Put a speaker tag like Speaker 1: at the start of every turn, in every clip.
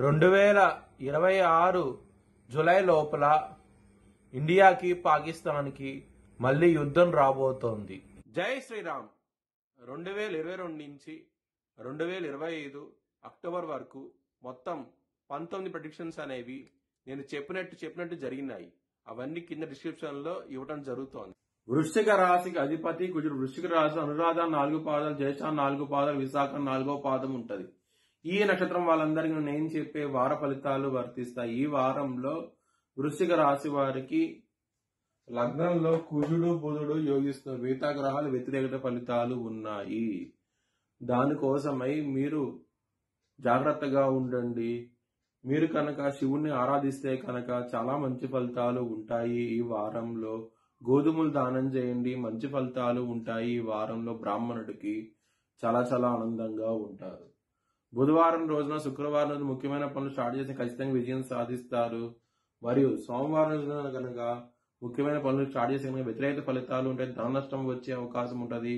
Speaker 1: 2026 July లోపల ఇండియాకి పాకిస్తాన్కి మళ్ళీ యుద్ధం రాబోతోంది. జై శ్రీరామ్. 2022 నుంచి 2025 అక్టోబర్ వరకు మొత్తం 19 ప్రెడిక్షన్స్ అనేవి నేను చెప్పినట్టు జరిగినాయి. అవన్నీ కింద డిస్క్రిప్షన్ లో ఇవ్వడం జరుగుతోంది. వృశ్చిక రాశికి అధిపతి కుజుడు. వృశ్చిక రాశి అనురాధ 4 పాదాలు, జ్యేష్ఠ 4 పాదాలు, విశాఖ 4వ పాదం ఉంటది. ఈ నక్షత్రం వాళ్ళందరికీ నేను చెప్పే వార ఫలితాలు వర్తిస్తాయి. ఈ వారంలో వృశ్చిక రాశి వారికి లగ్నంలో కుజుడు బుధుడు యోగిస్తున్న మిగతా గ్రహాలు వ్యతిరేకత ఫలితాలు ఉన్నాయి. దానికోసమై మీరు జాగ్రత్తగా ఉండండి. మీరు కనుక శివుణ్ణి ఆరాధిస్తే కనుక చాలా మంచి ఫలితాలు ఉంటాయి. ఈ వారంలో గోధుమలు దానం చేయండి, మంచి ఫలితాలు ఉంటాయి. ఈ వారంలో బ్రాహ్మణుడికి చాలా ఆనందంగా ఉంటారు. బుధవారం రోజున, శుక్రవారం రోజున ముఖ్యమైన పనులు స్టార్ట్ చేసి ఖచ్చితంగా విజయం సాధిస్తారు. మరియు సోమవారం రోజున కనుక ముఖ్యమైన పనులు స్టార్ట్ చేసి కనుక వ్యతిరేక ఫలితాలు ఉంటాయి. ధన నష్టం వచ్చే అవకాశం ఉంటుంది.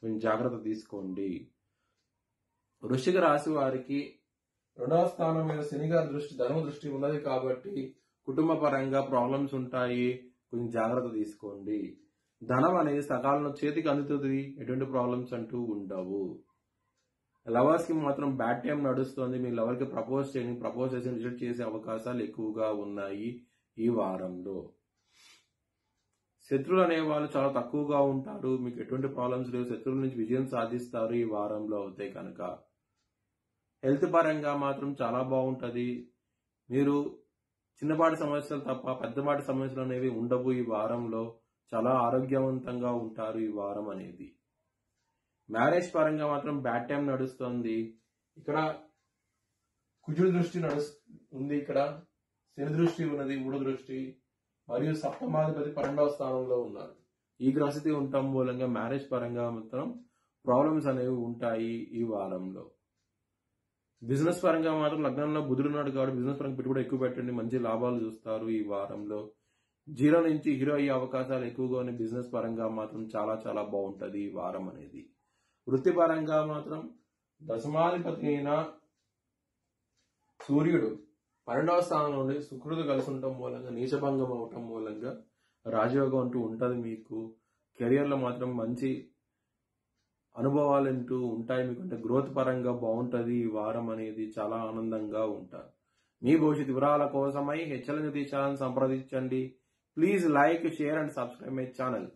Speaker 1: కొంచెం జాగ్రత్త తీసుకోండి. వృశ్చిక రాశి వారికి 2వ స్థానం మీద శనిగారి దృష్టి, ధర్మ దృష్టి ఉన్నది కాబట్టి కుటుంబ పరంగా ప్రాబ్లమ్స్ ఉంటాయి. కొంచెం జాగ్రత్త తీసుకోండి. ధనం అనేది సకాలంలో చేతికి అందుతుంది. ఎటువంటి ప్రాబ్లమ్స్ అంటూ ఉండవు. లవర్స్ కి మాత్రం బ్యాడ్ టైం నడుస్తుంది. మీ లవర్ కి ప్రపోజ్ చేయండి. ప్రపోజ్ చేసి రిజెక్ట్ చేసే అవకాశాలు ఎక్కువగా ఉన్నాయి ఈ వారంలో. శత్రువులు అనే వాళ్ళు చాలా తక్కువగా ఉంటారు. మీకు ఎటువంటి ప్రాబ్లమ్స్ లేవు. శత్రువుల నుంచి విజయం సాధిస్తారు ఈ వారంలో అవుతాయి కనుక. హెల్త్ పరంగా మాత్రం చాలా బాగుంటది. మీరు చిన్నపాటి సమస్యలు తప్ప పెద్దపాటి సమస్యలు అనేవి ఉండవు. ఈ వారంలో చాలా ఆరోగ్యవంతంగా ఉంటారు ఈ వారం అనేది. మ్యారేజ్ పరంగా మాత్రం బ్యాడ్ టైం నడుస్తుంది. ఇక్కడ కుజుడి దృష్టి ఉంది, ఇక్కడ శని దృష్టి ఉన్నది, 3వ దృష్టి, మరియు సప్తమాధిపతి 12వ స్థానంలో ఉన్నారు. ఈ గ్రహస్థితి ఉండటం మూలంగా మ్యారేజ్ పరంగా మాత్రం ప్రాబ్లమ్స్ అనేవి ఉంటాయి ఈ వారంలో. బిజినెస్ పరంగా మాత్రం లగ్నంలో బుధుడు ఉన్నాడు కాబట్టి బిజినెస్ పరంగా పెట్టుబడి ఎక్కువ పెట్టండి. మంచి లాభాలు చూస్తారు ఈ వారంలో. 0 నుంచి హీరో అయ్యే అవకాశాలు ఎక్కువగా ఉన్నాయి. బిజినెస్ పరంగా మాత్రం చాలా బాగుంటది ఈ వారం అనేది. వృత్తిపరంగా మాత్రం దశమాధిపతి అయిన సూర్యుడు 12వ స్థానంలో ఉండి శుక్రుడు కలిసి ఉండటం మూలంగా, నీచభంగం అవటం మూలంగా రాజయోగం అంటూ ఉంటది. మీకు కెరియర్ లో మాత్రం మంచి అనుభవాలు అంటూ ఉంటాయి. మీకు అంటే గ్రోత్ పరంగా బాగుంటది. ఈ వారం అనేది చాలా ఆనందంగా ఉంటారు. మీ భవిష్యత్ వివరాల కోసమై హెచ్ఎల్ ఛానల్ సంప్రదించండి. Please like, share and subscribe my channel.